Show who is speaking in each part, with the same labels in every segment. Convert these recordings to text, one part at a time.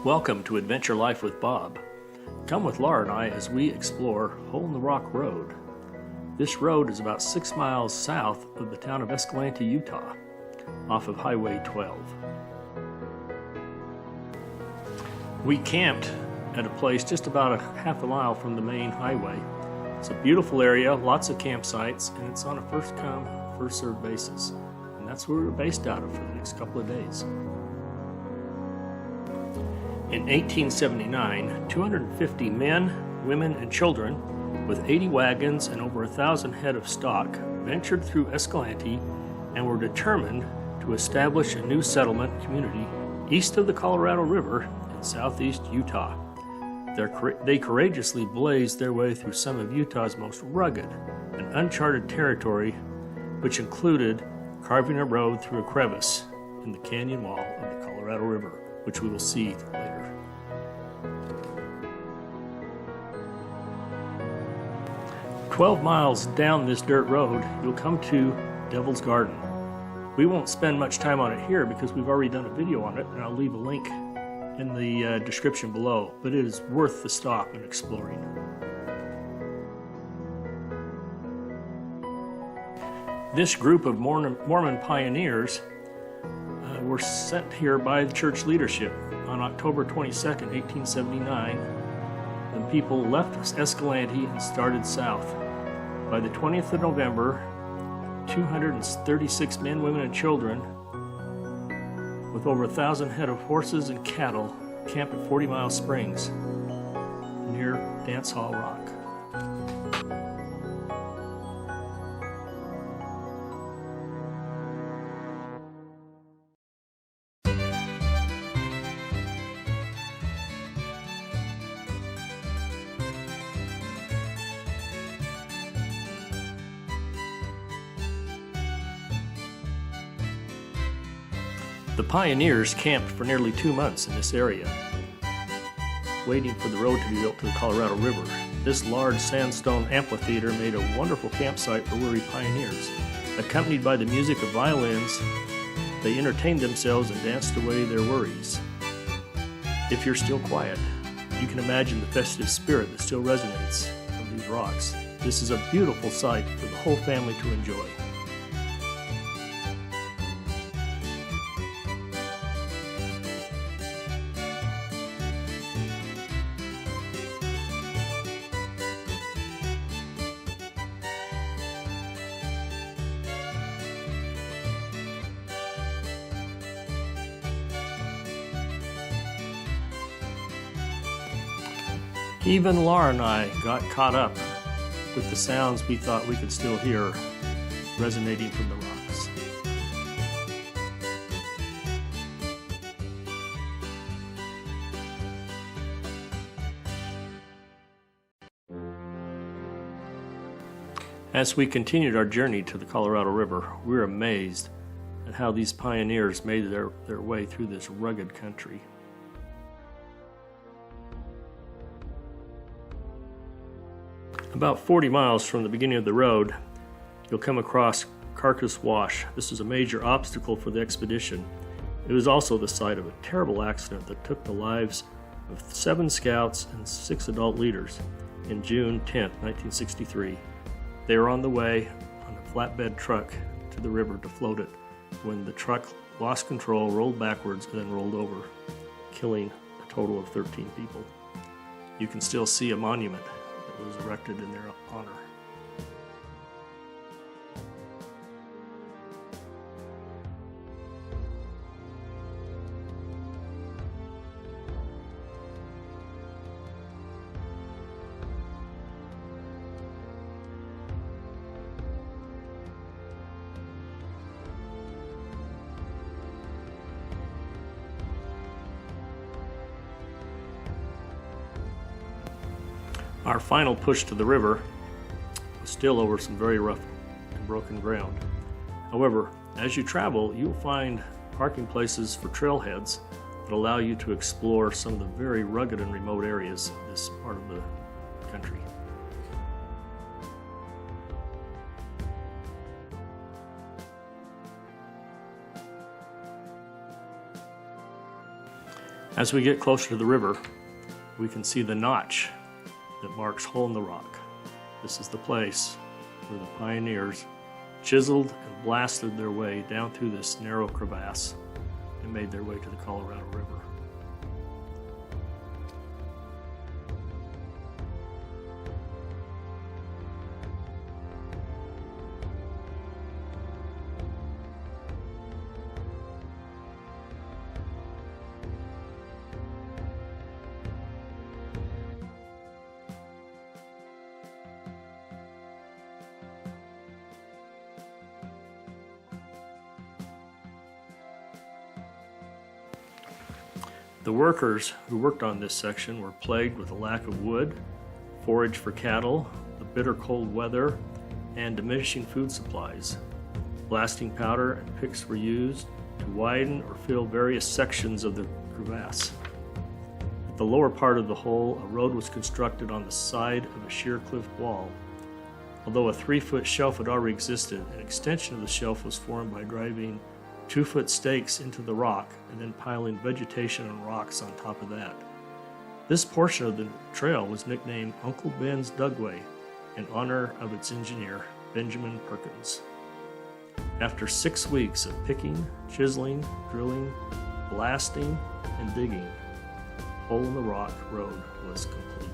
Speaker 1: Welcome to Adventure Life with Bob. Come with Laura and I as we explore Hole in the Rock Road. This road is about 6 miles south of the town of Escalante, Utah, off of Highway 12. We camped at a place just about a half a mile from the main highway. It's a beautiful area, lots of campsites, and it's on a first come, first served basis. And that's where we're based out of for the next couple of days. In 1879, 250 men, women, and children with 80 wagons and over 1,000 head of stock ventured through Escalante and were determined to establish a new settlement community east of the Colorado River in southeast Utah. They courageously blazed their way through some of Utah's most rugged and uncharted territory, which included carving a road through a crevice in the canyon wall of the Colorado River, which we will see later. "12 miles down this dirt road, you'll come to Devil's Garden. We won't spend much time on it here because we've already done a video on it, and I'll leave a link in the description below, but it is worth the stop and exploring. This group of Mormon pioneers were sent here by the church leadership on October 22nd, 1879. The people left Escalante and started south. By the 20th of November, 236 men, women, and children with over 1,000 head of horses and cattle camped at 40 Mile Springs near Dance Hall Rock. The pioneers camped for nearly 2 months in this area, waiting for the road to be built to the Colorado River. This large sandstone amphitheater made a wonderful campsite for weary pioneers. Accompanied by the music of violins, they entertained themselves and danced away their worries. If you're still quiet, you can imagine the festive spirit that still resonates from these rocks. This is a beautiful sight for the whole family to enjoy. Even Laura and I got caught up with the sounds we thought we could still hear resonating from the rocks. As we continued our journey to the Colorado River, we were amazed at how these pioneers made their way through this rugged country. About 40 miles from the beginning of the road, you'll come across Carcass Wash. This is a major obstacle for the expedition. It was also the site of a terrible accident that took the lives of 7 scouts and 6 adult leaders in June 10, 1963. They were on the way on a flatbed truck to the river to float it when the truck lost control, rolled backwards, and then rolled over, killing a total of 13 people. You can still see a monument that was erected in their honor. Our final push to the river was still over some very rough and broken ground. However, as you travel, you'll find parking places for trailheads that allow you to explore some of the very rugged and remote areas of this part of the country. As we get closer to the river, we can see the notch that marks Hole in the Rock. This is the place where the pioneers chiseled and blasted their way down through this narrow crevasse and made their way to the Colorado River. The workers who worked on this section were plagued with a lack of wood, forage for cattle, the bitter cold weather, and diminishing food supplies. Blasting powder and picks were used to widen or fill various sections of the crevasse. At the lower part of the hole, a road was constructed on the side of a sheer cliff wall. Although a 3-foot shelf had already existed, an extension of the shelf was formed by driving 2-foot stakes into the rock and then piling vegetation and rocks on top of that. This portion of the trail was nicknamed Uncle Ben's Dugway in honor of its engineer, Benjamin Perkins. After 6 weeks of picking, chiseling, drilling, blasting, and digging, Hole in the Rock Road was complete.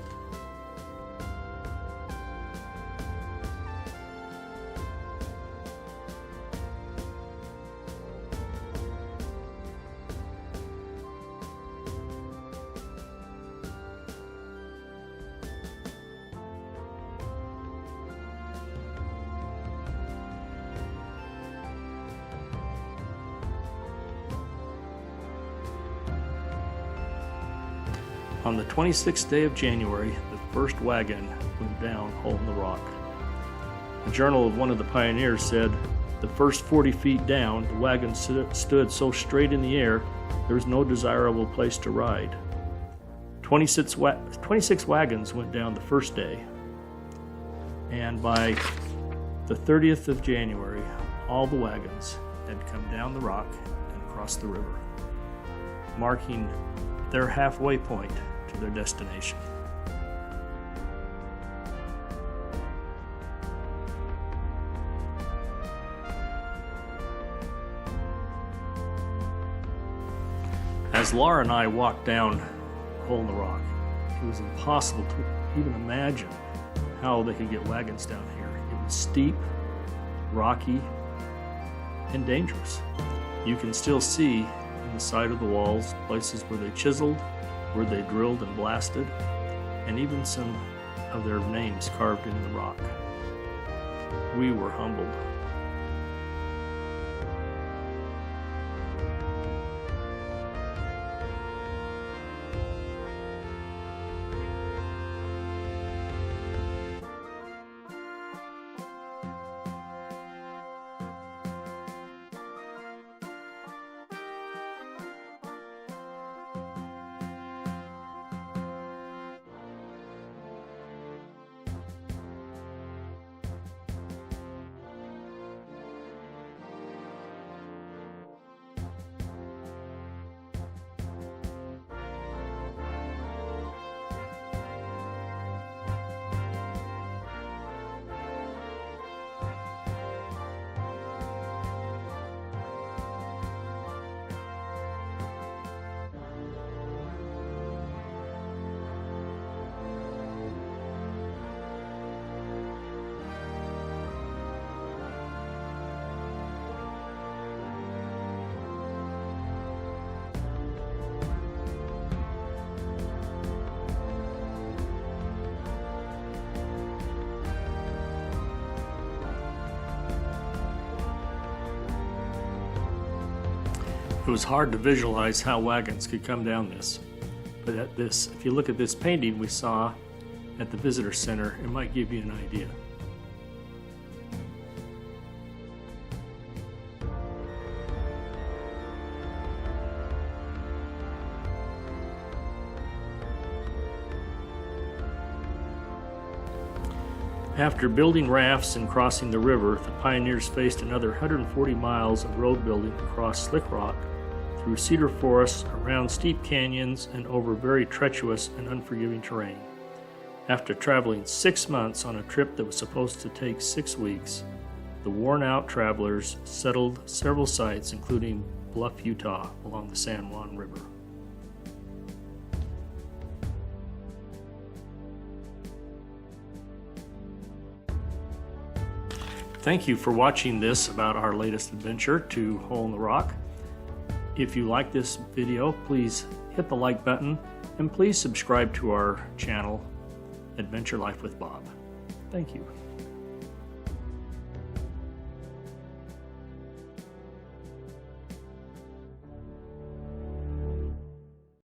Speaker 1: On the 26th day of January, the first wagon went down Hole in the Rock. A journal of one of the pioneers said, "The first 40 feet down, the wagon stood so straight in the air, there was no desirable place to ride." 26 wagons went down the first day, and by the 30th of January, all the wagons had come down the rock and across the river, marking their halfway point to their destination. As Laura and I walked down Hole in the Rock, it was impossible to even imagine how they could get wagons down here. It was steep, rocky, and dangerous. You can still see in the side of the walls places where they chiseled, where they drilled and blasted, and even some of their names carved into the rock. We were humbled. It was hard to visualize how wagons could come down this. But if you look at this painting we saw at the visitor center, it might give you an idea. After building rafts and crossing the river, the pioneers faced another 140 miles of road building across slick rock through cedar forests, around steep canyons, and over very treacherous and unforgiving terrain. After traveling 6 months on a trip that was supposed to take 6 weeks, the worn-out travelers settled several sites, including Bluff, Utah, along the San Juan River. Thank you for watching this about our latest adventure to Hole in the Rock. If you like this video, please hit the like button and please subscribe to our channel, Adventure Life with Bob. Thank you.